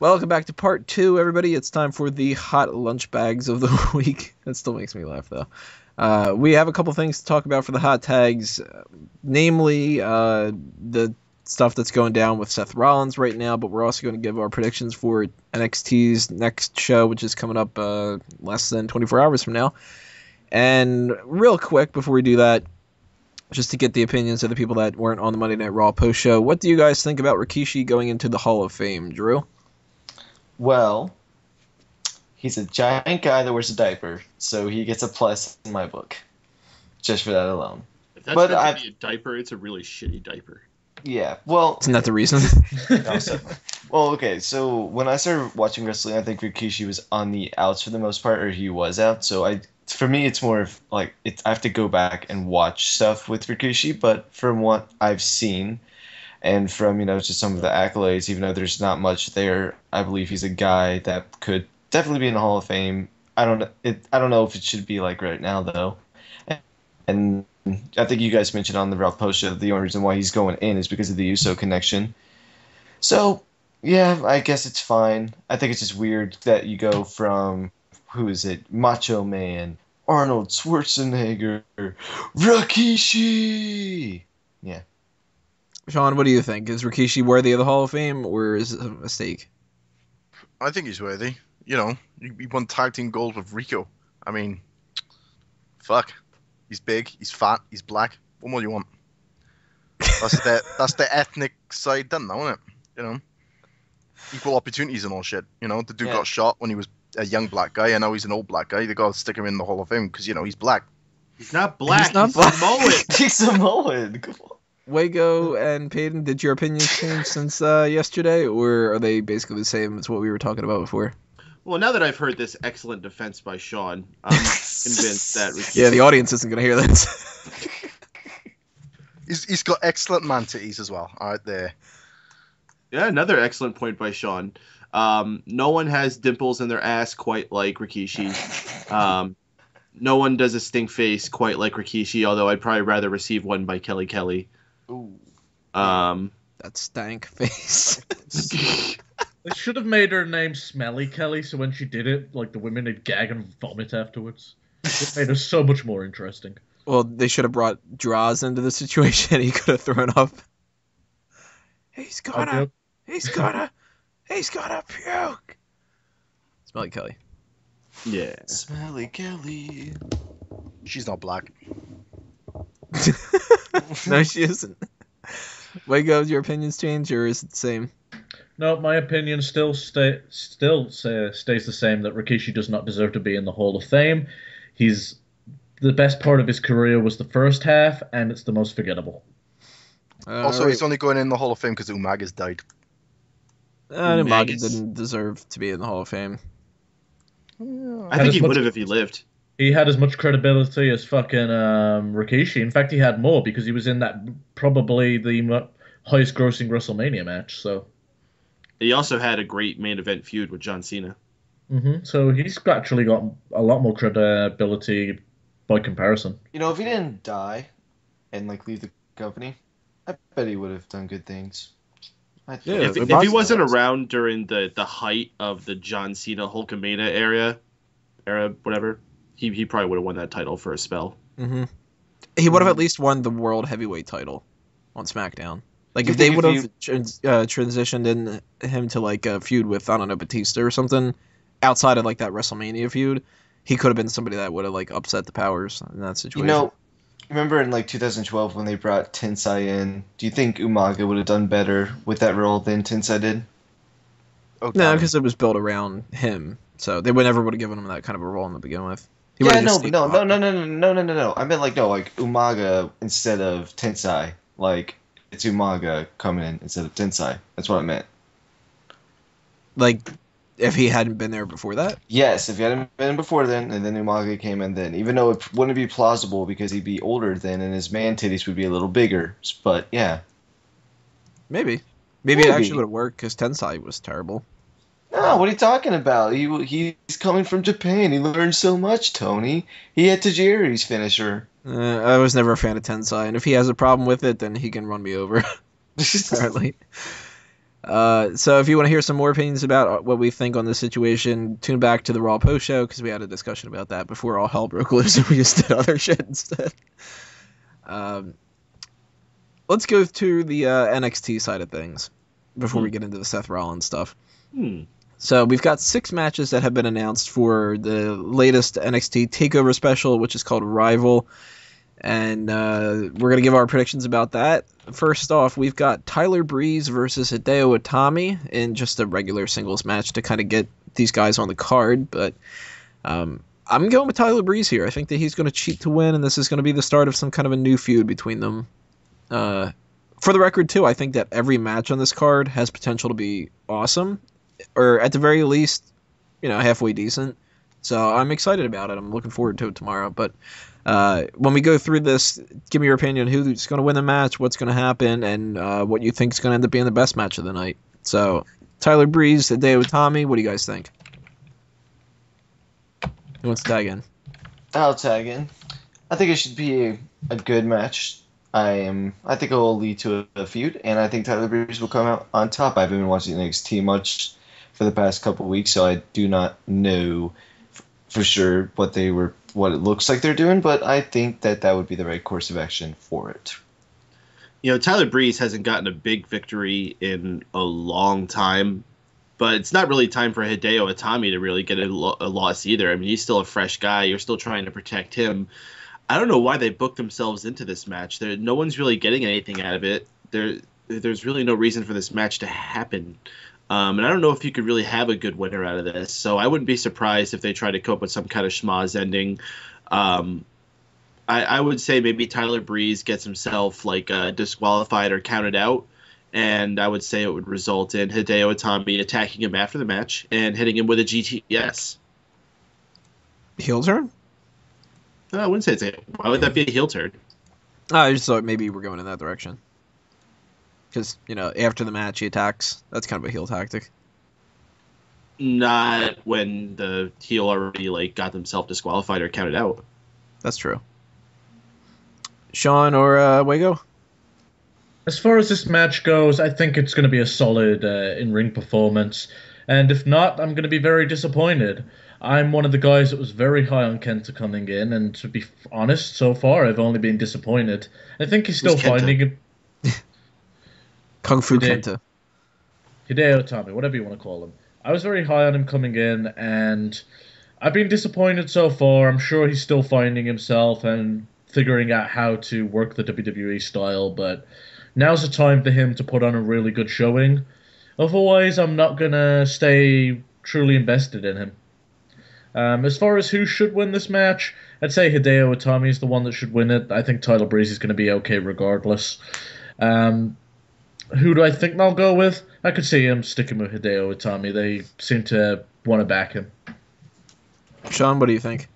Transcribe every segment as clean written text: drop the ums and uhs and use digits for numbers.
Welcome back to part 2, everybody. It's time for the hot lunch bags of the week. That still makes me laugh, though. We have a couple things to talk about for the hot tags, namely the stuff that's going down with Seth Rollins right now, but we're also going to give our predictions for NXT's next show, which is coming up less than 24 hours from now. And real quick, before we do that, just to get the opinions of the people that weren't on the Monday Night Raw post-show, what do you guys think about Rikishi going into the Hall of Fame, Drew? Well, he's a giant guy that wears a diaper, so he gets a plus in my book, just for that alone. If that's meant to be a diaper, it's a really shitty diaper. Yeah, well... Isn't that the reason? No, well, okay, so when I started watching wrestling, I think Rikishi was on the outs for the most part, or he was out, so for me, it's more of, like, I have to go back and watch stuff with Rikishi, but from what I've seen... And from, just some of the accolades, even though there's not much there, I believe he's a guy that could definitely be in the Hall of Fame. I don't know if it should be like right now, though. And I think you guys mentioned on the Raw post show the only reason why he's going in is because of the Uso connection. So, yeah, I guess it's fine. I think it's just weird that you go from, who is it, Macho Man, Arnold Schwarzenegger, Rikishi! Yeah. Sean, what do you think? Is Rikishi worthy of the Hall of Fame, or is it a mistake? I think he's worthy. He won tag team gold with Rico. I mean, fuck. He's big, he's fat, he's black. What more do you want? That's the ethnic side done now, isn't it? Equal opportunities and all shit. The dude got shot when he was a young black guy, and now he's an old black guy. They gotta stick him in the Hall of Fame because, he's black. He's not black, he's Samoan. He's Samoan. Come on. Wago and Peyton, did your opinions change since yesterday, or are they basically the same as what we were talking about before? Well, now that I've heard this excellent defense by Sean, I'm convinced that Rikishi... Yeah, the audience isn't going to hear this. He's got excellent man titties as well, right there. Yeah, another excellent point by Sean. No one has dimples in their ass quite like Rikishi. No one does a stink face quite like Rikishi, although I'd probably rather receive one by Kelly Kelly. Ooh. That stank face. They should have made her name Smelly Kelly, so when she did it, like, the women would gag and vomit afterwards. It made her so much more interesting. Well, they should have brought Draws into the situation. He could have thrown up. He's gonna puke. Smelly Kelly. Yeah. Smelly Kelly. She's not black. No, she isn't. Wago, your opinions change, or is it the same? No, my opinion still stays the same, that Rikishi does not deserve to be in the Hall of Fame. The best part of his career was the first half, and it's the most forgettable. Also, he's only going in the Hall of Fame because Umaga's died. Umaga didn't deserve to be in the Hall of Fame. I think he would have if he lived. He had as much credibility as fucking Rikishi. In fact, he had more because he was in that probably the highest grossing WrestleMania match. So he also had a great main event feud with John Cena. Mm-hmm. So he's actually got a lot more credibility by comparison. If he didn't die and leave the company, I bet he would have done good things. If he wasn't around during the height of the John Cena Hulkamania era, whatever, he probably would have won that title for a spell. Mm-hmm. He would have at least won the World Heavyweight title on SmackDown. If they would have transitioned in him to a feud with, I don't know, Batista or something, outside of that WrestleMania feud, he could have been somebody that would have upset the powers in that situation. Remember in 2012 when they brought Tensai in, do you think Umaga would have done better with that role than Tensai did? Okay. No, because it was built around him, so they never would have given him that kind of a role to begin with. No. I meant Umaga instead of Tensai. It's Umaga coming in instead of Tensai. That's what I meant. If he hadn't been there before that? Yes, if he hadn't been before then, and then Umaga came in then. Even though it wouldn't be plausible because he'd be older then and his man titties would be a little bigger. But, yeah. Maybe it actually would have worked because Tensai was terrible. No, what are you talking about? He's coming from Japan. He learned so much, Tony. He had Tajiri's finisher. I was never a fan of Tensai, and if he has a problem with it, then he can run me over. Apparently. So if you want to hear some more opinions about what we think on this situation, tune back to the Raw post show because we had a discussion about that before all hell broke loose and we just did other shit instead. Let's go to the NXT side of things before we get into the Seth Rollins stuff. So we've got 6 matches that have been announced for the latest NXT Takeover special, which is called Rival. And we're going to give our predictions about that. First off, we've got Tyler Breeze versus Hideo Itami in just a regular singles match to kind of get these guys on the card. But I'm going with Tyler Breeze here. I think that he's going to cheat to win, and this is going to be the start of some kind of a new feud between them. For the record, too, I think that every match on this card has potential to be awesome, or at the very least, halfway decent. So I'm excited about it. I'm looking forward to it tomorrow. But when we go through this, give me your opinion on who's going to win the match, what's going to happen, and what you think is going to end up being the best match of the night. So, Tyler Breeze, Hideo Itami, what do you guys think? Who wants to tag in? I'll tag in. I think it should be a good match. I think it will lead to a feud, and I think Tyler Breeze will come out on top. I haven't been watching NXT much for the past couple of weeks, so I do not know for sure what it looks like they're doing, but I think that would be the right course of action for it. Tyler Breeze hasn't gotten a big victory in a long time, but it's not really time for Hideo Itami to really get a loss either. I mean, he's still a fresh guy. You're still trying to protect him. I don't know why they booked themselves into this match. No one's really getting anything out of it. There's really no reason for this match to happen. And I don't know if you could really have a good winner out of this. So I wouldn't be surprised if they try to come up with some kind of schmoz ending. I would say maybe Tyler Breeze gets himself disqualified or counted out. And I would say it would result in Hideo Itami attacking him after the match and hitting him with a GTS. Heel turn? No, I wouldn't say why would that be a heel turn? I just thought maybe we're going in that direction. Because, after the match he attacks. That's kind of a heel tactic. Not when the heel already got themselves disqualified or counted out. That's true. Sean or Wago? As far as this match goes, I think it's going to be a solid in-ring performance. And if not, I'm going to be very disappointed. I'm one of the guys that was very high on Kenta coming in, and to be honest, so far I've only been disappointed. I think he's still finding it. Kung Fu Kenta. Hideo Itami, whatever you want to call him. I was very high on him coming in, and I've been disappointed so far. I'm sure he's still finding himself and figuring out how to work the WWE style, but now's the time for him to put on a really good showing. Otherwise, I'm not going to stay truly invested in him. As far as who should win this match, I'd say Hideo Itami is the one that should win it. I think Tyler Breeze is going to be okay regardless. Who do I think they'll go with? I could see him sticking with Hideo Itami. They seem to want to back him. Sean, what do you think?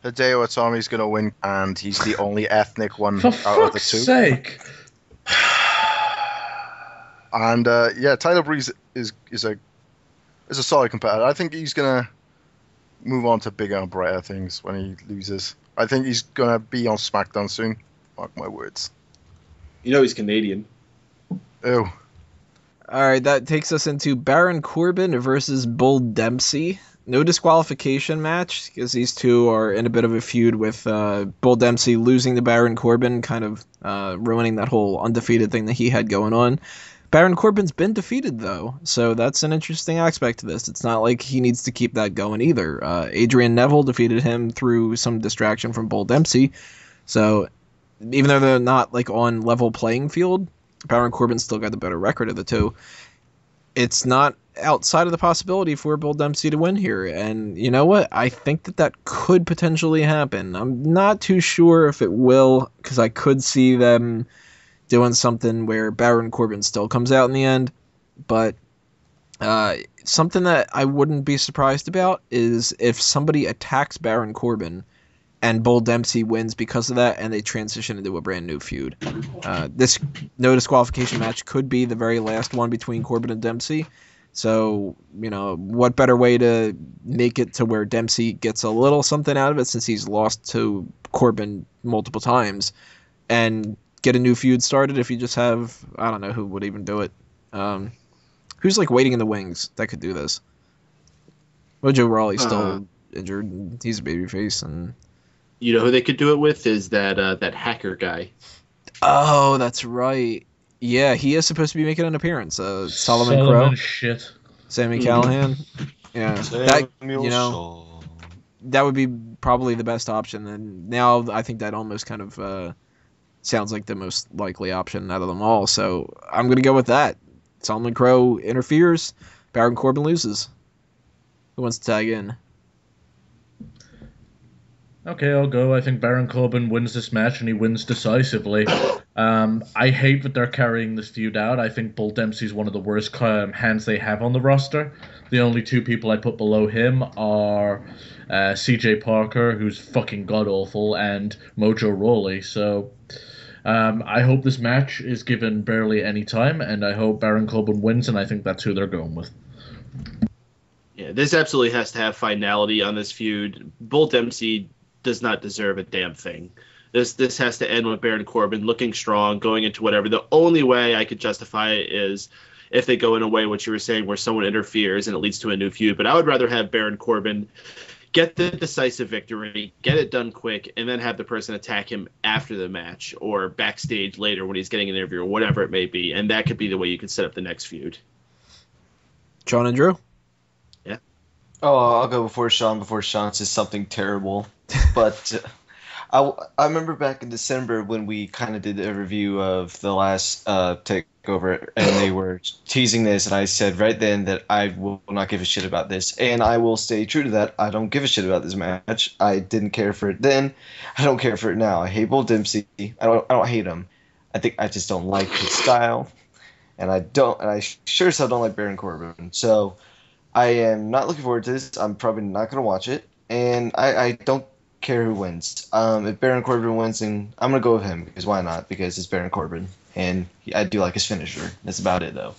Hideo Itami's going to win, and he's the only ethnic one For out of the fuck's two. sake! And Tyler Breeze is a solid competitor. I think he's going to move on to bigger and brighter things when he loses. I think he's going to be on SmackDown soon. Mark my words. He's Canadian. Oh. Alright, that takes us into Baron Corbin versus Bull Dempsey. No disqualification match, because these two are in a bit of a feud with Bull Dempsey losing to Baron Corbin, kind of ruining that whole undefeated thing that he had going on. Baron Corbin's been defeated, though, so that's an interesting aspect to this. It's not like he needs to keep that going either. Adrian Neville defeated him through some distraction from Bull Dempsey, so even though they're not on level playing field, Baron Corbin's still got the better record of the two. It's not outside of the possibility for Bull Dempsey to win here, and you know what? I think that could potentially happen. I'm not too sure if it will, because I could see them doing something where Baron Corbin still comes out in the end, but something that I wouldn't be surprised about is if somebody attacks Baron Corbin and Bull Dempsey wins because of that, and they transition into a brand new feud. This no disqualification match could be the very last one between Corbin and Dempsey. So, what better way to make it to where Dempsey gets a little something out of it, since he's lost to Corbin multiple times, and get a new feud started if you just have, I don't know who would even do it. Who's like waiting in the wings that could do this? Mojo Rawley's still injured. He's a babyface, and You know who they could do it with is that hacker guy. oh, that's right. Yeah, he is supposed to be making an appearance. Solomon Crow, shit. Sammy Callahan. Yeah, that Samuel you know Shaw. that would be probably the best option. And now I think that almost kind of sounds like the most likely option out of them all. So I'm gonna go with that. Solomon Crow interferes. Baron Corbin loses. Who wants to tag in? Okay, I'll go. I think Baron Corbin wins this match, and he wins decisively. I hate that they're carrying this feud out. I think Bull Dempsey's one of the worst hands they have on the roster. The only two people I put below him are CJ Parker, who's fucking god-awful, and Mojo Rawley. So I hope this match is given barely any time, and I hope Baron Corbin wins, and I think that's who they're going with. Yeah, this absolutely has to have finality on this feud. Bull Dempsey does not deserve a damn thing. This has to end with Baron Corbin looking strong, going into whatever. The only way I could justify it is if they go in a way, what you were saying, where someone interferes and it leads to a new feud. But I would rather have Baron Corbin get the decisive victory, get it done quick, and then have the person attack him after the match or backstage later when he's getting an interview or whatever it may be. And that could be the way you could set up the next feud. John and Drew? Oh, I'll go before Sean says something terrible. But I remember back in December when we kind of did a review of the last Takeover, and they were teasing this, and I said right then that I will not give a shit about this, and I will stay true to that. I don't give a shit about this match. I didn't care for it then. I don't care for it now. I hate Bull Dempsey. I don't hate him. I just don't like his style, and I sure as hell don't like Baron Corbin. So I am not looking forward to this. I'm probably not going to watch it, and I don't care who wins. If Baron Corbin wins, then I'm going to go with him, because why not? Because it's Baron Corbin, and I do like his finisher. That's about it, though.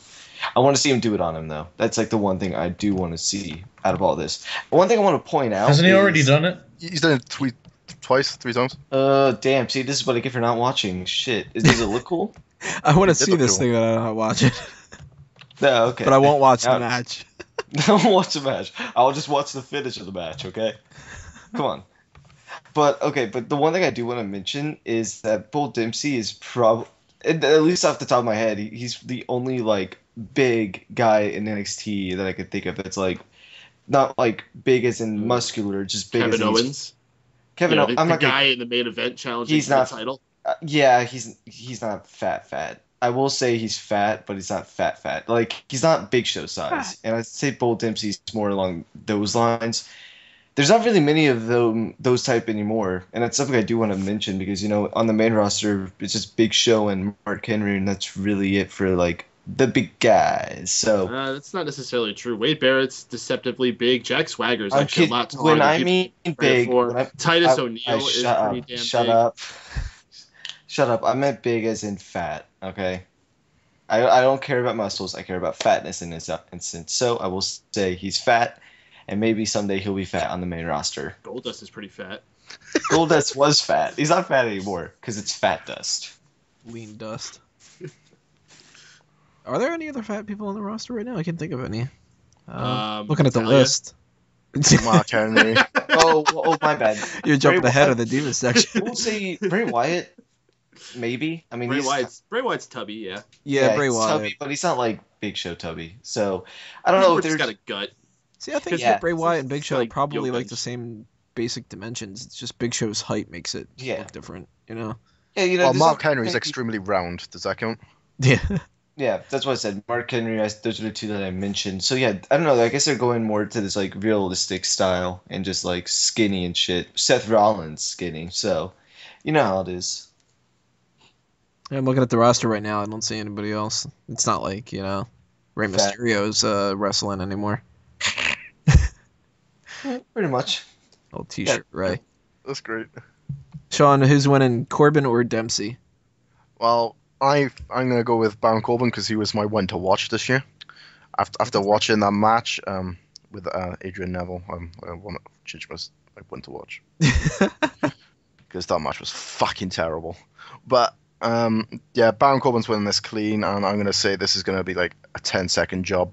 I want to see him do it on him, though. That's like the one thing I do want to see out of all this. One thing I want to point out Hasn't he already done it? He's done it twice, 3 times. Damn, see, this is what I get for not watching. Shit. Does it look cool? I want to see look this cool. thing, but I don't watch it. No, okay. But I won't watch the Now- match. Don't watch the match. I'll just watch the finish of the match, okay? Come on. But the one thing I do want to mention is that Bull Dempsey is at least off the top of my head, he's the only like big guy in NXT that I could think of that's like not like big as in muscular, just big as Kevin in Owens. Kevin You know, Owens. the, I'm the not guy gonna, in the main event challenging He's for not- the title. yeah, he's not fat. I will say he's fat, but he's not fat. Like, he's not Big Show size. And I'd say Bull Dempsey's more along those lines. There's not really many of those type anymore. And that's something I do want to mention because, you know, on the main roster, it's just Big Show and Mark Henry, and that's really it for, like, the big guys. So, That's not necessarily true. Wade Barrett's deceptively big. Jack Swagger's I'm actually a kid- lot taller. when than I people mean credit big, for. when I- Titus I- O'Neil is shut pretty up, damn shut big. up. Shut up. I meant big as in fat, okay? I don't care about muscles. I care about fatness in this instance. So I will say he's fat, and maybe someday he'll be fat on the main roster. Goldust is pretty fat. Goldust was fat. He's not fat anymore because it's Fat Dust. Lean dust. Are there any other fat people on the roster right now? I can't think of any. Looking at the Natalia? list. Mark Henry. Oh, my bad. You're jumping Bray ahead Wyatt- of the demon section. We'll say Bray Wyatt, maybe. I mean, Bray he's Wyatt's tubby, yeah. Yeah, Bray he's Wyatt. tubby, but he's not like Big Show tubby. So I don't know if He's there's. got a gut. See, I think Yeah. that Bray Wyatt and Big It's Show are like probably like Yoko's. the same basic dimensions. It's just Big Show's height makes it Yeah. look different, you know? Yeah, you know, Well, there's Mark not- Henry's extremely round. Does that count? Yeah. Yeah, that's what I said. Mark Henry, those are the two that I mentioned. So yeah, I don't know. I guess they're going more to this like realistic style and just like skinny and shit. Seth Rollins skinny, so you know how it is. I'm looking at the roster right now. I don't see anybody else. It's not like, you know, Rey Fat. Mysterio's wrestling anymore. Pretty much. Old t-shirt, right? That's great. Sean, who's winning, Corbin or Dempsey? Well, I'm gonna go with Baron Corbin because he was my one to watch this year. After watching that match with Adrian Neville, one was my one to watch because that match was fucking terrible. But Yeah, Baron Corbin's winning this clean, and I'm going to say this is going to be like a 10-second job.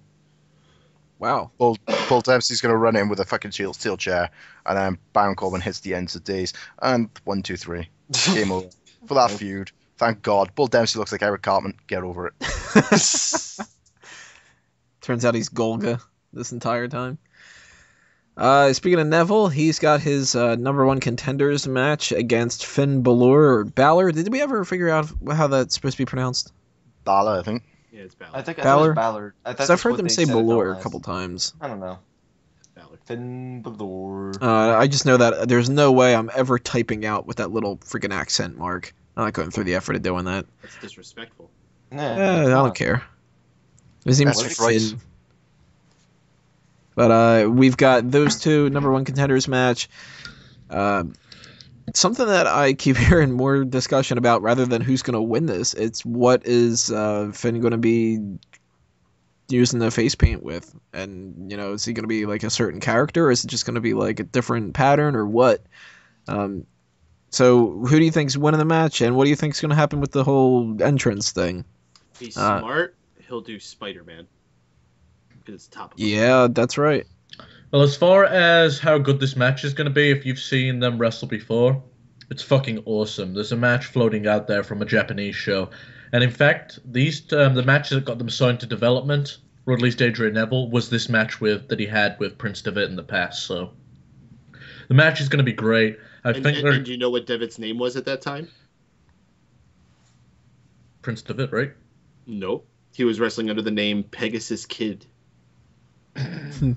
Wow. Bull Dempsey's going to run in with a fucking steel chair, and then Baron Corbin hits the ends of days. And 1, 2, 3. Game over. For that feud. Thank God. Bull Dempsey looks like Eric Cartman. Get over it. Turns out he's Golga this entire time. Speaking of Neville, he's got his number one contenders match against Finn Balor. Did we ever figure out how that's supposed to be pronounced? Balor, I think. Yeah, it's Balor. I thought it Balor? was Ballard. I thought I've heard them say Balor a couple times. I don't know. Balor. Finn Balor. I just know that there's no way I'm ever typing out with that little freaking accent mark. I'm not going through the effort of doing that. That's disrespectful. Nah, I don't care. His name's That's right. Finn. But we've got those two number one contenders match. Something that I keep hearing more discussion about rather than who's going to win this, it's what is Finn going to be using the face paint with? And, is he going to be like a certain character, or is it just going to be like a different pattern, or what? So who do you think's winning the match, and what do you think's going to happen with the whole entrance thing? If he's smart, he'll do Spider-Man. Because it's top of the Yeah, that's right. Well, as far as how good this match is going to be, if you've seen them wrestle before, it's fucking awesome. There's a match floating out there from a Japanese show. And in fact, the matches that got them signed to development, or at least Adrian Neville, was this match that he had with Prince Devitt in the past. So the match is going to be great. And do you know what Devitt's name was at that time? Prince Devitt, right? Nope. He was wrestling under the name Pegasus Kid. I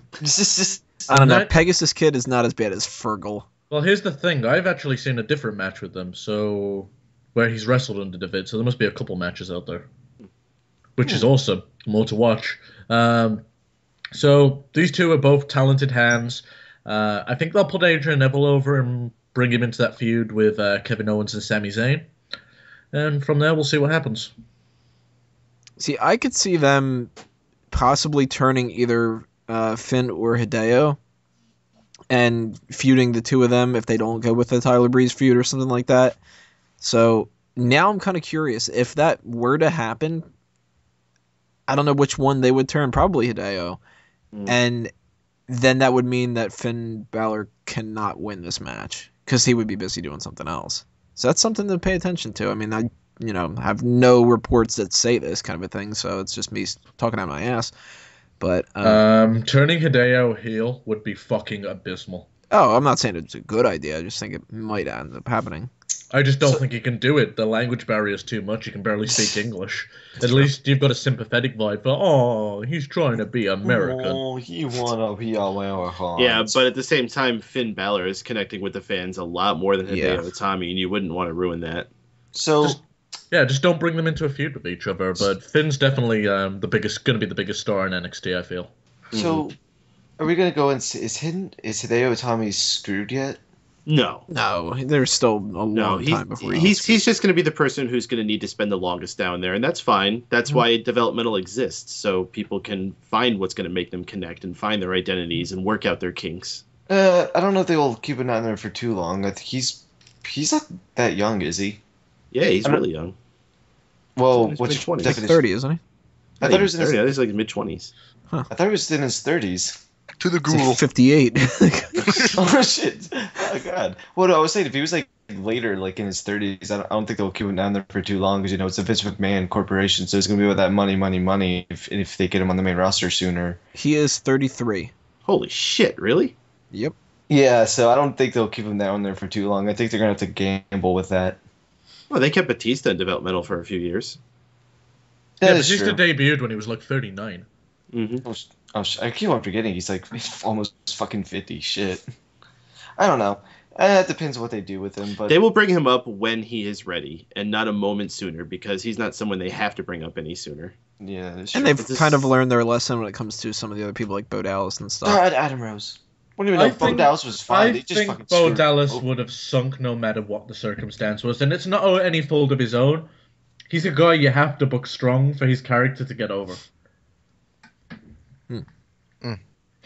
don't know. Pegasus Kid is not as bad as Fergal. Well, here's the thing. I've actually seen a different match with them, where he's wrestled under Devitt, so there must be a couple matches out there, which is awesome. More to watch. So these two are both talented hands. I think they'll put Adrian Neville over and bring him into that feud with Kevin Owens and Sami Zayn. And from there, we'll see what happens. See, I could see them possibly turning either Finn or Hideo and feuding the two of them if they don't go with the Tyler Breeze feud or something like that. So now I'm kind of curious. If that were to happen, I don't know which one they would turn. Probably Hideo. And then that would mean that Finn Balor cannot win this match because he would be busy doing something else. So that's something to pay attention to. I mean, I have no reports that say this kind of a thing, so it's just me talking out my ass. But turning Hideo heel would be fucking abysmal. Oh, I'm not saying it's a good idea. I just think it might end up happening. I just don't think he can do it. The language barrier is too much. He can barely speak English. At least you've got a sympathetic vibe for, he's trying to be American. Oh, he wanna be American. Yeah, but at the same time, Finn Balor is connecting with the fans a lot more than Hideo Itami, and you wouldn't want to ruin that. So... just don't bring them into a feud with each other. But Finn's definitely going to be the biggest star in NXT, I feel. So, are we going to go and see, is Hideo Itami screwed yet? No, there's still a long time before he's just going to be the person who's going to need to spend the longest down there, and that's fine. That's why developmental exists, so people can find what's going to make them connect and find their identities and work out their kinks. I don't know if they will keep him down there for too long. I think he's not that young, is he? Yeah, he's really young. Well, He's which mid-20s. Like 30, isn't he? I thought he was in his, 30. I think he's like mid-20s. I thought he was in his 30s. To the It's like Google. 58. Oh shit! Oh god. Well, no, I was saying if he was like later, like in his 30s, I don't think they'll keep him down there for too long because it's a Vince McMahon corporation, so it's gonna be with that money. If they get him on the main roster sooner. He is 33. Holy shit! Really? Yep. Yeah, so I don't think they'll keep him down there for too long. I think they're gonna have to gamble with that. Well, they kept Batista in developmental for a few years. That Yeah, is Batista true. debuted when he was like 39. Mm-hmm. I keep on forgetting he's like almost fucking 50. Shit. I don't know. It depends what they do with him, but They will bring him up when he is ready, and not a moment sooner, because he's not someone they have to bring up any sooner. yeah, that's And true. they've kind of learned their lesson when it comes to some of the other people like Bo Dallas and stuff. Adam Rose. What do you mean? Bo Dallas was fine. I They just think fucking Bo screwed him Dallas over. would have sunk no matter what the circumstance was, and it's not any fault of his own. He's a guy you have to book strong for his character to get over.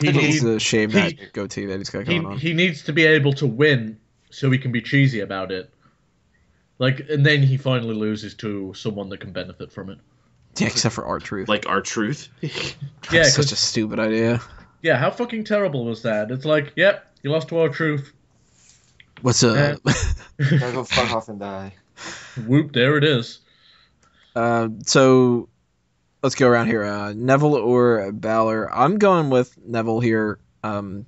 He needs to shave that goatee that he's got going on. He needs to be able to win so he can be cheesy about it. And then he finally loses to someone that can benefit from it. Yeah, except for R-Truth. Like R-Truth. Yeah, That's such a stupid idea. Yeah, how fucking terrible was that? It's like, yep, you lost to R-Truth. What's up? Gotta go fuck off and die. Whoop, there it is. So let's go around here. Neville or Balor? I'm going with Neville here. No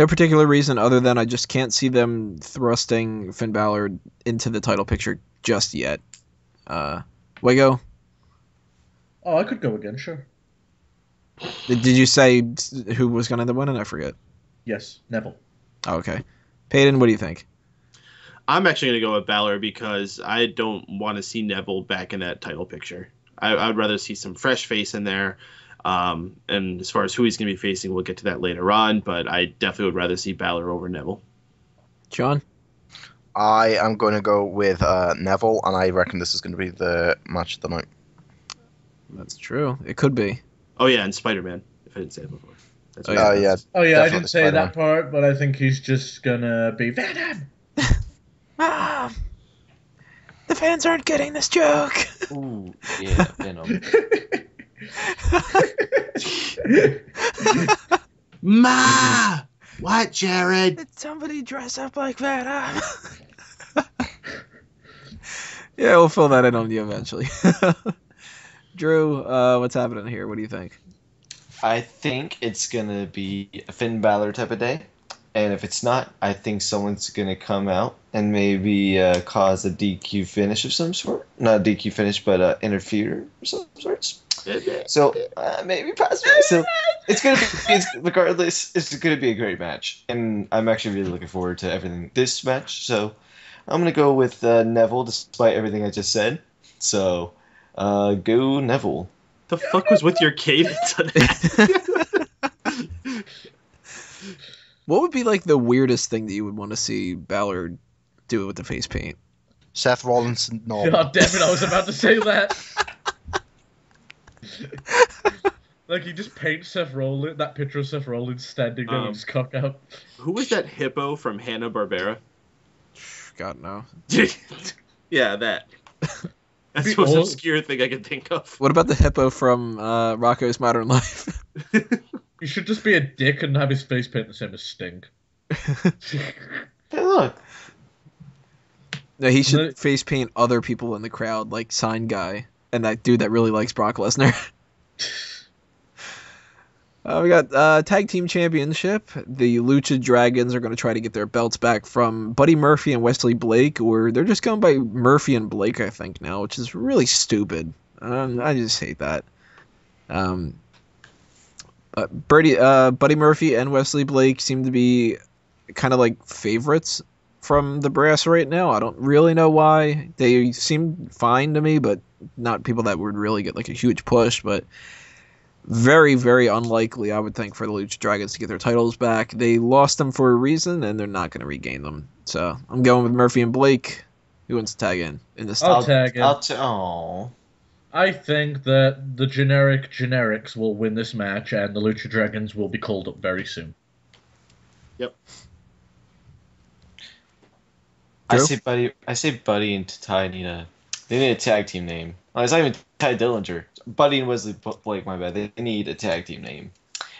particular reason other than I just can't see them thrusting Finn Balor into the title picture just yet. Wego? Oh, I could go again, sure. Did you say who was going to win? And I forget. Yes, Neville. Oh, okay. Peyton, what do you think? I'm actually going to go with Balor because I don't want to see Neville back in that title picture. I'd rather see some fresh face in there. And as far as who he's going to be facing, we'll get to that later on. But I definitely would rather see Balor over Neville. John? I am going to go with Neville, and I reckon this is going to be the match of the night. That's true. It could be. Oh, yeah, and Spider-Man, if I didn't say it before. That's Oh, what yeah. Oh, yeah, I Definitely didn't say Spider-Man. that part, but I think he's just gonna be Venom! The fans aren't getting this joke. Ooh, yeah, Venom. Ma! What, Jared? Did somebody dress up like Venom? Yeah, we'll fill that in on you eventually. Drew, what's happening here? What do you think? I think it's gonna be a Finn Balor type of day, and if it's not, I think someone's gonna come out and maybe cause a DQ finish of some sort. Not a DQ finish, but interfere of some sorts. So maybe pass me. So regardless, it's gonna be a great match, and I'm actually really looking forward to everything this match. So I'm gonna go with Neville, despite everything I just said. So go Neville. The fuck was with your cadence on that? What would be like the weirdest thing that you would want to see Balor do with the face paint? Seth Rollins, no. God damn it, I was about to say that! Like, he just paints that picture of Seth Rollins standing there with his cock out. Who was that hippo from Hanna-Barbera? God, no. Yeah, that. That's Be the most all- obscure thing I can think of. What about the hippo from Rocco's Modern Life? He should just be a dick and have his face paint the same as Sting. Hey, look. No, he should No. face paint other people in the crowd, like Sign Guy, and that dude that really likes Brock Lesnar. We got Tag Team Championship. The Lucha Dragons are going to try to get their belts back from Buddy Murphy and Wesley Blake, or they're just going by Murphy and Blake, I think, now, which is really stupid. I just hate that. Buddy Murphy and Wesley Blake seem to be kind of like favorites from the brass right now. I don't really know why. They seem fine to me, but not people that would really get like a huge push, but very, very unlikely, I would think, for the Lucha Dragons to get their titles back. They lost them for a reason, and they're not going to regain them. So I'm going with Murphy and Blake. Who wants to tag in this I'll time? tag in. Oh. I think that the generics will win this match, and the Lucha Dragons will be called up very soon. Yep. I Drew? say Buddy and Ty need a tag team name. Oh, it's not even Ty Dillinger. Buddy and Wesley Blake, my bad. They need a tag team name.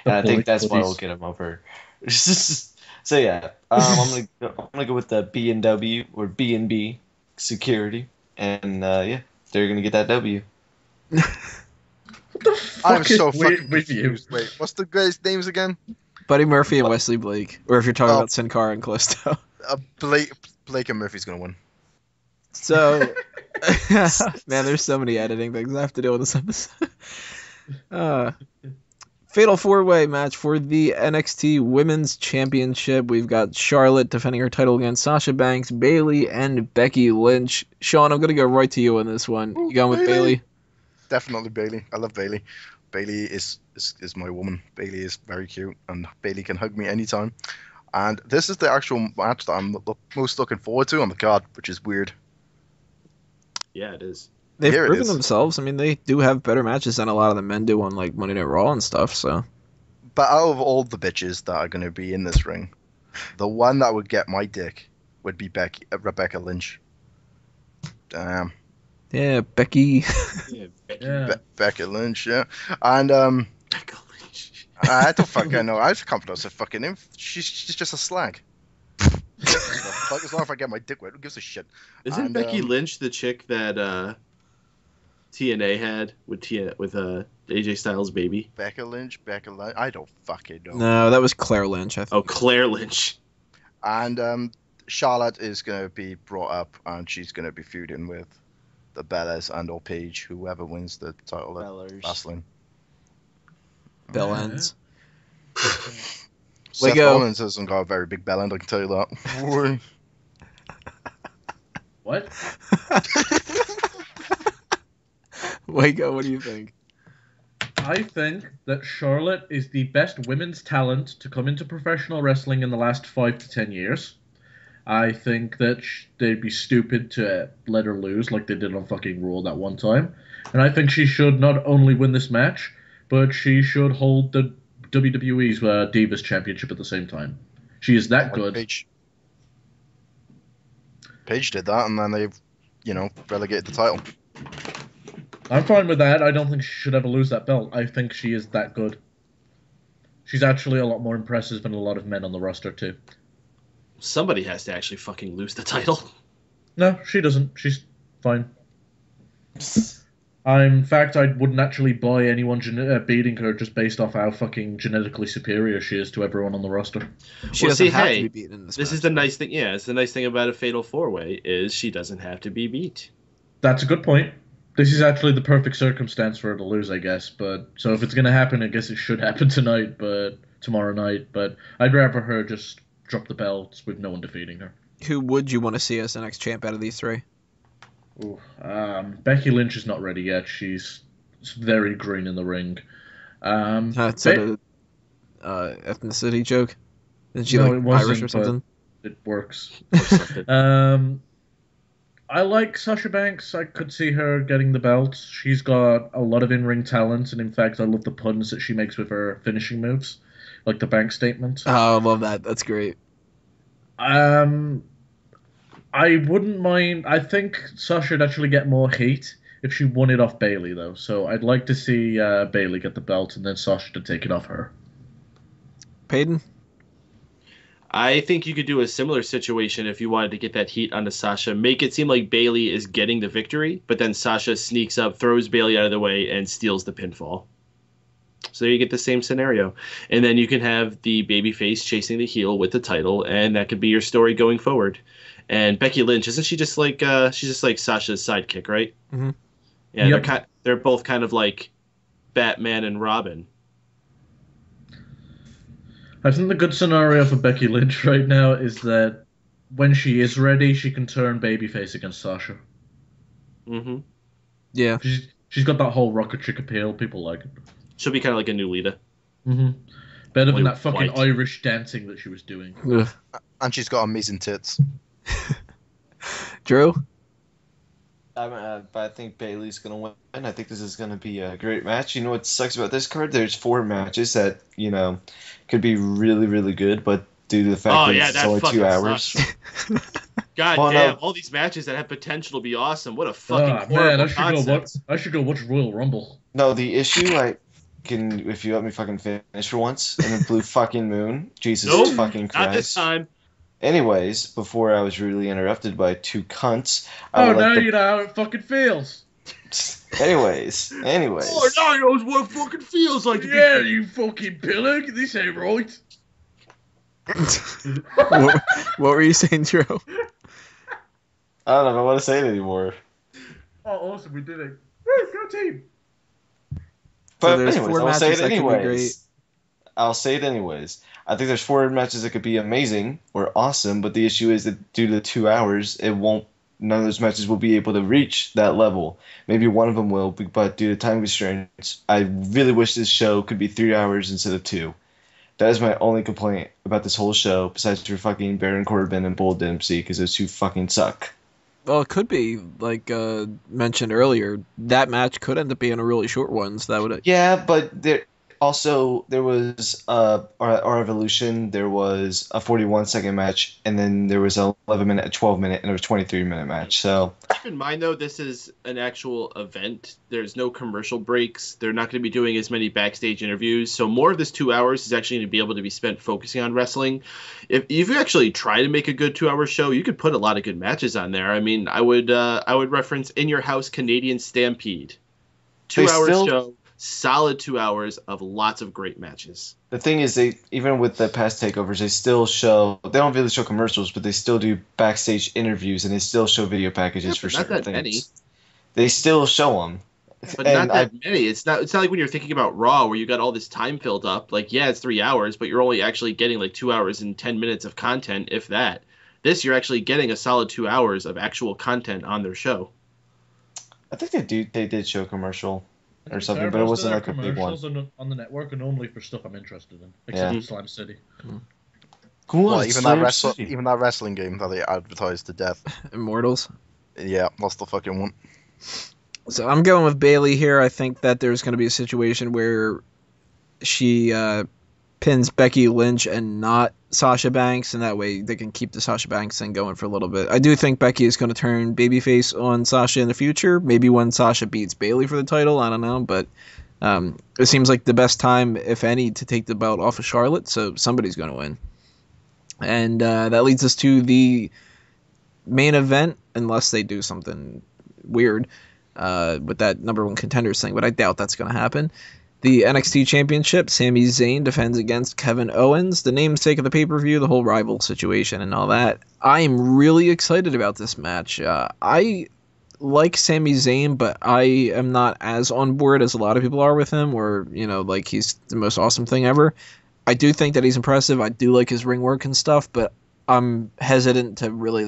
And I think that's what will get them over. So yeah, I'm gonna go with the B&W or B&B Security, and yeah, they're gonna get that W. What the fuck I'm is so with fucking with you? confused. Wait, what's the guys' names again? Buddy Murphy and Wesley Blake. Or if you're talking Oh. about Sin Cara and Callisto. Blake and Murphy's gonna win. So, man, there's so many editing things I have to do on this episode. Fatal 4-way match for the NXT Women's Championship. We've got Charlotte defending her title against Sasha Banks, Bayley, and Becky Lynch. Sean, I'm going to go right to you on this one. You going with Bayley? Definitely Bayley. I love Bayley. Bayley is my woman. Bayley is very cute, and Bayley can hug me anytime. And this is the actual match that I'm most looking forward to on the card, which is weird. Yeah, it is. They've Here it proven is. themselves. I mean, they do have better matches than a lot of the men do on like Monday Night Raw and stuff. So But out of all the bitches that are going to be in this ring, the one that would get my dick would be Rebecca Lynch. Damn. Yeah, Becky. Yeah, Becky. Yeah. Becky Lynch, yeah. And Becky Lynch. I don't fucking know. I can't pronounce her fucking name. She's just a slag. Fuck, as long as I get my dick wet, who gives a shit? Isn't And, Becky Lynch the chick that TNA had with AJ Styles' baby? Becky Lynch. I don't fucking know. No, that was Claire Lynch, I think. Oh, Claire Lynch. And Charlotte is gonna be brought up, and she's gonna be feuding with the Bellas and or Paige, whoever wins the title at Bellers. Fastlane. Bell ends. Seth go. Rollins hasn't got a very big bell end, I can tell you that. What? Waco, what do you think? I think that Charlotte is the best women's talent to come into professional wrestling in the last 5 to 10 years. I think that they'd be stupid to let her lose like they did on fucking Raw that one time. And I think she should not only win this match, but she should hold the WWE's Divas Championship at the same time. She is that good. Paige did that, and then they've, relegated the title. I'm fine with that. I don't think she should ever lose that belt. I think she is that good. She's actually a lot more impressive than a lot of men on the roster, too. Somebody has to actually fucking lose the title. No, she doesn't. She's fine. In fact, I wouldn't actually buy anyone beating her just based off how fucking genetically superior she is to everyone on the roster. She doesn't have to be beaten in this match. Is the nice thing. Yeah, it's the nice thing about a fatal 4-way is she doesn't have to be beat. That's a good point. This is actually the perfect circumstance for her to lose, I guess. But so if it's gonna happen, I guess it should happen tonight, but tomorrow night. But I'd rather her just drop the belts with no one defeating her. Who would you want to see as the next champ out of these three? Ooh, Becky Lynch is not ready yet. She's very green in the ring. That's a ethnicity joke. Isn't she No, like Irish or something? It works. I like Sasha Banks. I could see her getting the belt. She's got a lot of in-ring talent, and in fact, I love the puns that she makes with her finishing moves, like the bank statement. Oh, I love that. That's great. I wouldn't mind. I think Sasha would actually get more heat if she won it off Bayley, though. So I'd like to see Bayley get the belt and then Sasha to take it off her. Peyton? I think you could do a similar situation if you wanted to get that heat onto Sasha. Make it seem like Bayley is getting the victory, but then Sasha sneaks up, throws Bayley out of the way, and steals the pinfall. So you get the same scenario. And then you can have the babyface chasing the heel with the title, and that could be your story going forward. And Becky Lynch, isn't she just like she's just like Sasha's sidekick, right? Mm-hmm. Yeah, Yep. they're both kind of like Batman and Robin. I think the good scenario for Becky Lynch right now is that when she is ready, she can turn babyface against Sasha. Mm-hmm. Yeah. She's got that whole rocket chick appeal. People like it. She'll be kind of like a new Lita. Mm-hmm. Better than Only that fucking white. Irish dancing that she was doing. Ugh. And she's got amazing tits. Drew? But I think Bailey's gonna win. I think this is gonna be a great match. You know what sucks about this card? There's 4 matches that could be really, really good, but due to the fact that it's only 2 hours. God Well, damn! no. All these matches that have potential to be awesome. What a fucking Man, horrible I should concept. go watch Royal Rumble. No, the issue if you let me fucking finish for once, in the blue fucking moon, Jesus Nope, fucking Christ. Not this time. Anyways, before I was rudely interrupted by 2 cunts, Oh, now you know how it fucking feels. Anyways. Oh, now he knows what it fucking feels like to be. Yeah, you fucking pillock. This ain't right. what were you saying, Drew? I don't know if I want to say it anymore. Oh, awesome, we did it. Woo, go team. But there's anyways, 4 I'll say matches it that could be anyways. I'll say it anyways. I think there's 4 matches that could be amazing or awesome, but the issue is that due to the 2 hours, none of those matches will be able to reach that level. Maybe one of them will, but due to time constraints, I really wish this show could be 3 hours instead of 2. That is my only complaint about this whole show, besides for fucking Baron Corbin and Bull Dempsey, because those 2 fucking suck. Well, it could be, like mentioned earlier, that match could end up being a really short one, so that would... Yeah, but Also, there was our Evolution. There was a 41-second match, and then there was a 11-minute, a 12-minute, and a 23-minute match. So Keep in mind, though, this is an actual event. There's no commercial breaks. They're not going to be doing as many backstage interviews. So more of this 2 hours is actually going to be able to be spent focusing on wrestling. If you actually try to make a good 2-hour show, you could put a lot of good matches on there. I mean, I would reference In Your House Canadian Stampede. 2-hour show. Solid 2 hours of lots of great matches. the thing is, they even with the past takeovers, they don't really show commercials, but they still do backstage interviews, and they still show video packages for certain things. Many. They still show them. But not that many. It's not like when you're thinking about Raw where you got all this time filled up. Like, yeah, it's 3 hours, but you're only actually getting like 2 hours and 10 minutes of content, if that. This, you're actually getting a solid 2 hours of actual content on their show. I think they did show a commercial or something, but it wasn't like a big one. Commercials on the network are normally for stuff I'm interested in, except Slam City. Cool. Well, even that wrestling game that they advertised to death. Immortals. Yeah, that's the fucking one. So I'm going with Bayley here. I think that there's going to be a situation where she pins Becky Lynch and not Sasha Banks, and that way they can keep the Sasha Banks thing going for a little bit. I do think Becky is going to turn babyface on Sasha in the future, maybe when Sasha beats Bayley for the title, I don't know, but it seems like the best time, if any, to take the belt off of Charlotte, so somebody's going to win. And that leads us to the main event, unless they do something weird with that number one contenders thing, but I doubt that's going to happen. The NXT Championship, Sami Zayn defends against Kevin Owens, the namesake of the pay-per-view, the whole rival situation and all that. I am really excited about this match. I like Sami Zayn, but I am not as on board as a lot of people are with him, or, like he's the most awesome thing ever. I do think that he's impressive. I do like his ring work and stuff, but I'm hesitant to really,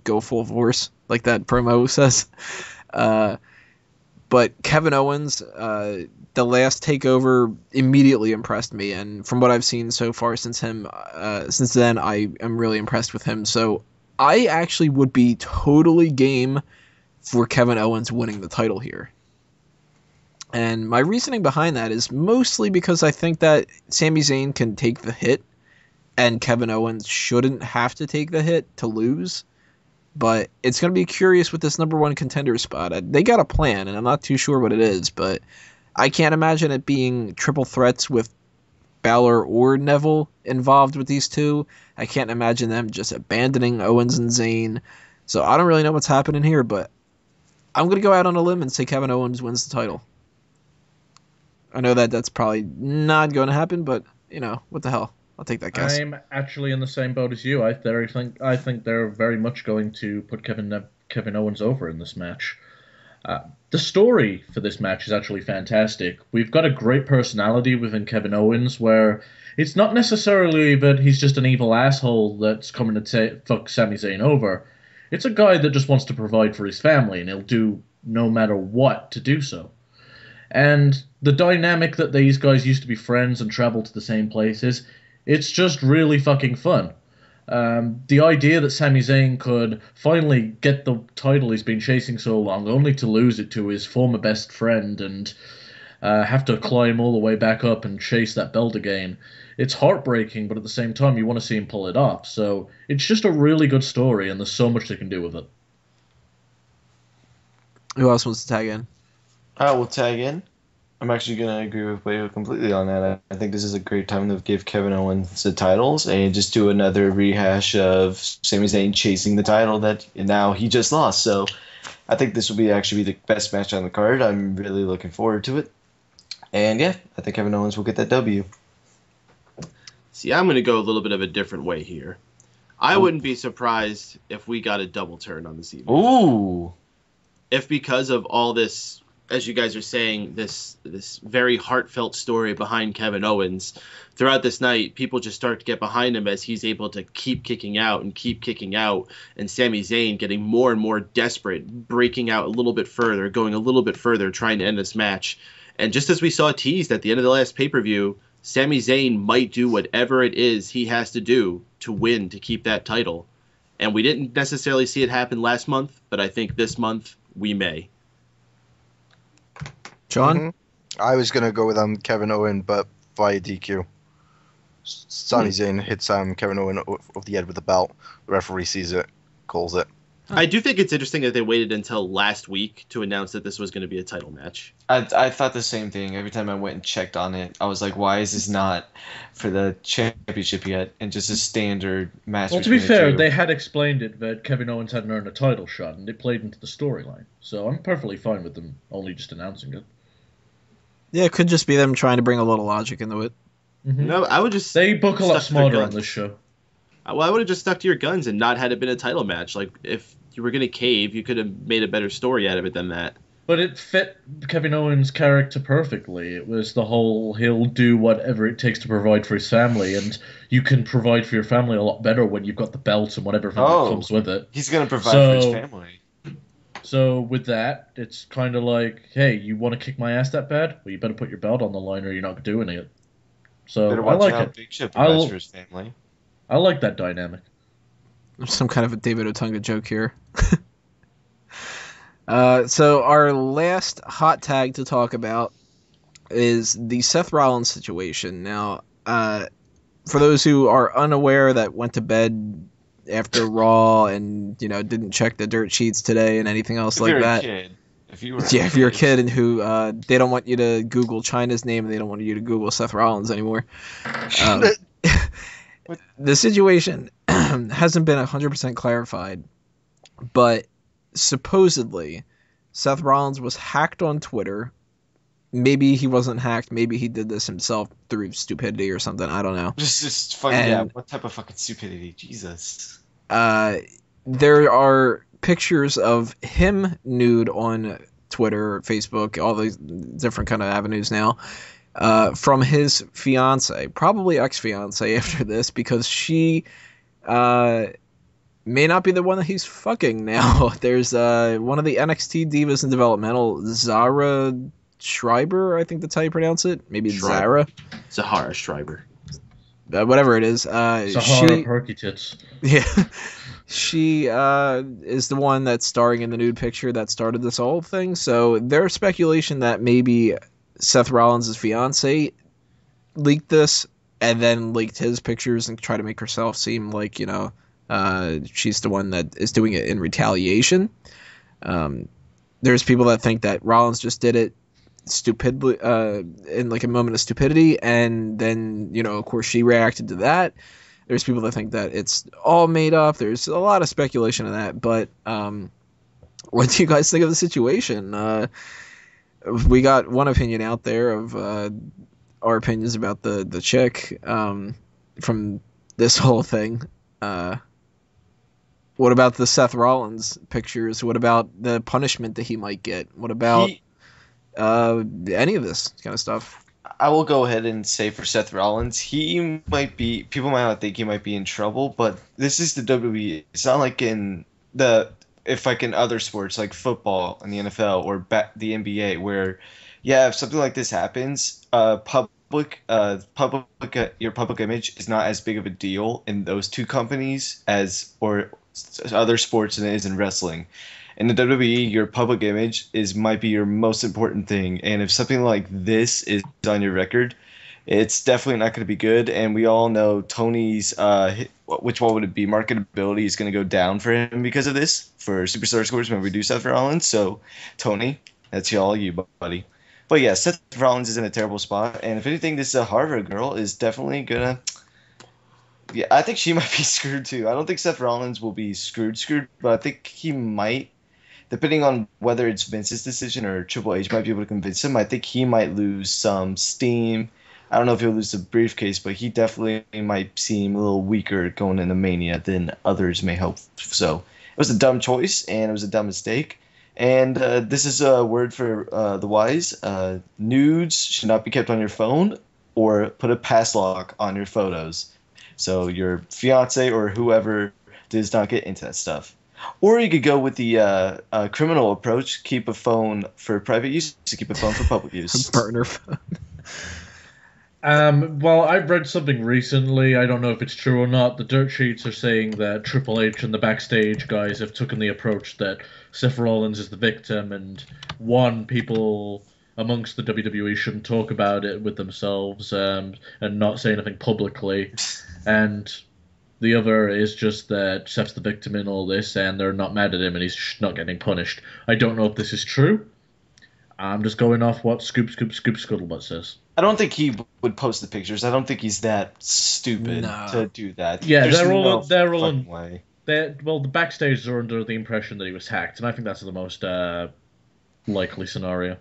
go full force like that promo says. But Kevin Owens, the last takeover immediately impressed me, and from what I've seen so far since then, I am really impressed with him. So I actually would be totally game for Kevin Owens winning the title here. And my reasoning behind that is mostly because I think that Sami Zayn can take the hit, and Kevin Owens shouldn't have to take the hit to lose. But it's going to be curious with this number one contender spot. They got a plan, and I'm not too sure what it is, but I can't imagine it being triple threats with Balor or Neville involved with these two. I can't imagine them just abandoning Owens and Zayn. So I don't really know what's happening here, but I'm going to go out on a limb and say Kevin Owens wins the title. I know that that's probably not going to happen, but, what the hell? I'll take that guess. I'm actually in the same boat as you. I think they're very much going to put Kevin Owens over in this match. The story for this match is actually fantastic. We've got a great personality within Kevin Owens, where it's not necessarily that he's just an evil asshole that's coming to fuck Sami Zayn over. It's a guy that just wants to provide for his family, and he'll do no matter what to do so. And the dynamic that these guys used to be friends and travel to the same places, it's just really fucking fun. The idea that Sami Zayn could finally get the title he's been chasing so long, only to lose it to his former best friend and have to climb all the way back up and chase that belt again. It's heartbreaking, but at the same time, you want to see him pull it off. So it's just a really good story, and there's so much they can do with it. Who else wants to tag in? I will tag in. I'm actually going to agree with Wayo completely on that. I think this is a great time to give Kevin Owens the titles and just do another rehash of Sami Zayn chasing the title that now he just lost. So I think this will be the best match on the card. I'm really looking forward to it. And yeah, I think Kevin Owens will get that W. See, I'm going to go a little bit of a different way here. I wouldn't be surprised if we got a double turn on this evening. Ooh. If because of all this, as you guys are saying, this very heartfelt story behind Kevin Owens, throughout this night, people just start to get behind him as he's able to keep kicking out, and Sami Zayn getting more and more desperate, breaking out a little bit further, going a little bit further, trying to end this match. And just as we saw teased at the end of the last pay-per-view, Sami Zayn might do whatever it is he has to do to win, to keep that title. And we didn't necessarily see it happen last month, but I think this month we may. John? I was gonna go with Kevin Owen, but via DQ. Sami Zayn hits Kevin Owen over the head with the belt. The referee sees it, calls it. I do think it's interesting that they waited until last week to announce that this was going to be a title match. I thought the same thing. Every time I went and checked on it, I was like, why is this not for the championship yet and just a standard match? Well, to be fair, they had explained it that Kevin Owens hadn't earned a title shot, and it played into the storyline. So I'm perfectly fine with them only just announcing it. Yeah, it could just be them trying to bring a little logic into it. Mm-hmm. No, I would just They book a lot stuck to their smarter on guns. this show. Well, I would have just stuck to your guns and not had it been a title match. Like, if you were going to cave, you could have made a better story out of it than that. But it fit Kevin Owens' character perfectly. It was the whole, he'll do whatever it takes to provide for his family, and you can provide for your family a lot better when you've got the belt and whatever comes with it. He's going to provide for his family. So with that, it's kind of like, hey, you want to kick my ass that bad? Well, you better put your belt on the line or you're not doing it. So Better I watch like out. it. Big Show provides for his family. I like that dynamic. There's some kind of a David Otunga joke here. So our last hot tag to talk about is the Seth Rollins situation. Now, for those who are unaware that went to bed after Raw and didn't check the dirt sheets today and anything else If like you're that. a kid. If you're a kid and who they don't want you to Google China's name and they don't want you to Google Seth Rollins anymore. The situation hasn't been 100% clarified, but supposedly Seth Rollins was hacked on Twitter. Maybe he wasn't hacked. Maybe he did this himself through stupidity or something. I don't know. Just fucking, yeah, what type of fucking stupidity? Jesus. There are pictures of him nude on Twitter, Facebook, all these different kind of avenues now, from his fiance, probably ex-fiance after this, because she may not be the one that he's fucking now. There's one of the NXT divas in developmental, Zahra Schreiber, I think that's how you pronounce it. Maybe Schreiber. Zahra. Zahra Schreiber. Whatever it is. Sahara Perky Tits. Yeah. She is the one that's starring in the nude picture that started this whole thing. So there's speculation that maybe Seth Rollins' fiance leaked this and then leaked his pictures and tried to make herself seem like, she's the one that is doing it in retaliation. There's people that think that Rollins just did it stupidly, in like a moment of stupidity, and then, of course she reacted to that. There's people that think that it's all made up. There's a lot of speculation in that, but what do you guys think of the situation? We got one opinion out there of our opinions about the chick from this whole thing. What about the Seth Rollins pictures? What about the punishment that he might get? What about any of this kind of stuff? I will go ahead and say for Seth Rollins, people might not think he might be in trouble, but this is the WWE. It's not like in other sports like football and the NFL or the NBA where, if something like this happens, your public image is not as big of a deal in those two companies or other sports than it is in wrestling. In the WWE, your public image might be your most important thing, and if something like this is on your record, it's definitely not going to be good. And we all know Tony's, which one would it be? Marketability is going to go down for him because of this for Superstar scores when we do Seth Rollins. So, Tony, that's all you, buddy. But yeah, Seth Rollins is in a terrible spot, and if anything, this Harvard girl is definitely gonna. Yeah, I think she might be screwed too. I don't think Seth Rollins will be screwed, but I think he might. Depending on whether it's Vince's decision or Triple H might be able to convince him, I think he might lose some steam. I don't know if he'll lose the briefcase, but he definitely might seem a little weaker going into Mania than others may hope. So it was a dumb choice, and it was a dumb mistake. And this is a word for the wise. Nudes should not be kept on your phone or put a pass lock on your photos. So your fiance or whoever does not get into that stuff. Or you could go with the criminal approach, keep a phone for private use, keep a phone for public use. Burner phone. Well, I read something recently, I don't know if it's true or not. The dirt sheets are saying that Triple H and the backstage guys have taken the approach that Seth Rollins is the victim, and people amongst the WWE shouldn't talk about it with themselves and not say anything publicly. And the other is just that Seth's the victim in all this, and they're not mad at him, and he's not getting punished. I don't know if this is true. I'm just going off what Scoop Scuttlebutt says. I don't think he would post the pictures. I don't think he's that stupid to do that. Yeah, There's they're all fucking way. Well, the backstage are under the impression that he was hacked, and I think that's the most likely scenario.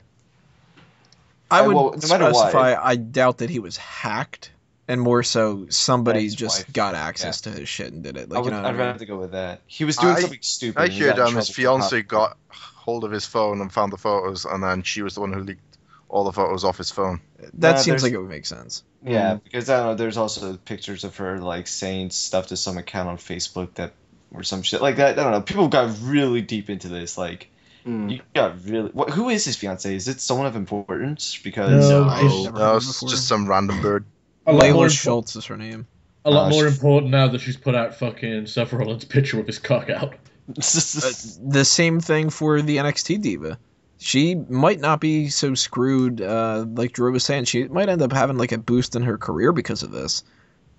I would no matter specify what, I doubt that he was hacked, and more so somebody His just wife. got access to his shit and did it. Like, I'd I mean? rather go with that. He was doing something stupid. I and he got heard in his trouble for fiance got hold of his phone and found the photos, and then she was the one who leaked all the photos off his phone. That Nah, seems there's- like it would make sense. Yeah, because I don't know. There's also pictures of her like saying stuff to some account on Facebook that or some shit like that. I don't know. People got really deep into this. Like, you got really. Who is his fiance? Is it someone of importance? Because No. I've never heard No, of it's before. just some random bird. A lot more Layla Schultz is her name. A lot more she- important now that she's put out fucking Seth Rollins' picture with his cock out. The same thing for the NXT diva. She might not be so screwed, like Drew was saying. She might end up having like a boost in her career because of this.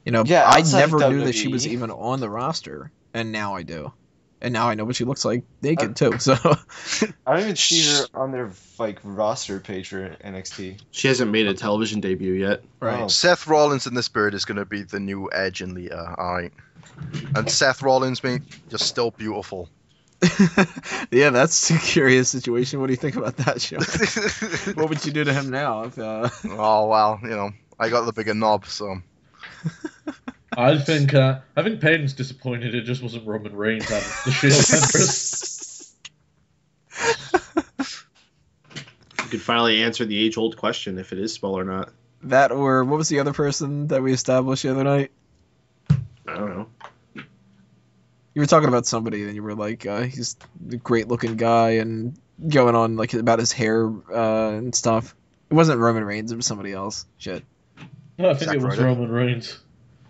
You know, Yeah, I outside of never knew that she WWE. was even on the roster, and now I do. And now I know what she looks like naked too. So I don't even see her on their like roster page for NXT. She hasn't made a television debut yet. right. Oh. Seth Rollins in this bird is going to be the new Edge and Lita, alright. And Seth Rollins, mate, you're still beautiful. Yeah, that's a curious situation. What do you think about that, Sean? What would you do to him now? If, Oh, well, you know, I got the bigger knob, so. I think Peyton's disappointed it just wasn't Roman Reigns out of the Shield members. You could finally answer the age-old question if it is small or not. that or what was the other person that we established the other night? I don't know. You were talking about somebody, and you were like, he's a great-looking guy, and going on like about his hair and stuff. It wasn't Roman Reigns; it was somebody else. Shit. No, I think Zack it was Ryder. Roman Reigns.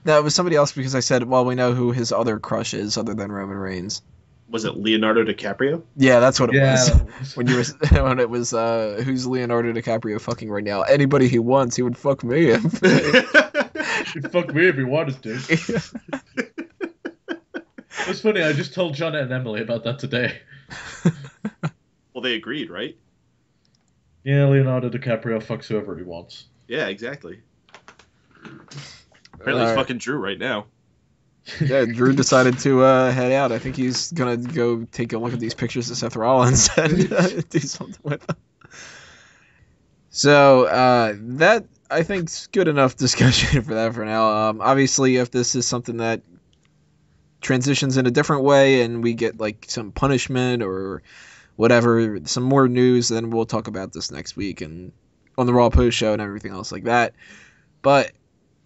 No, it was somebody else because I said, well, we know who his other crush is other than Roman Reigns. Was it Leonardo DiCaprio? Yeah, that's what it Yeah. was. When you were when it was who's Leonardo DiCaprio fucking right now? Anybody he wants, he would fuck me. He'd fuck me if he wanted to. It's funny, I just told Janet and Emily about that today. Well, they agreed, right? Yeah, Leonardo DiCaprio fucks whoever he wants. Yeah, exactly. Apparently, Alright. it's fucking Drew right now. Yeah, Drew decided to head out. I think he's gonna go take a look at these pictures of Seth Rollins and do something with them. So that I think's good enough discussion for that for now. Obviously, if this is something that transitions in a different way and we get like some punishment or whatever, some more news, then we'll talk about this next week and on the Raw post show and everything else like that. But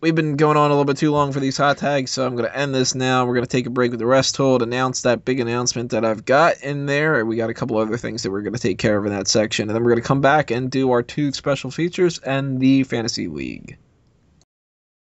we've been going on a little bit too long for these hot tags, so I'm going to end this now. We're going to take a break with the rest hold, announce that big announcement that I've got in there. We got a couple other things that we're going to take care of in that section, and then we're going to come back and do our two special features and the Fantasy League.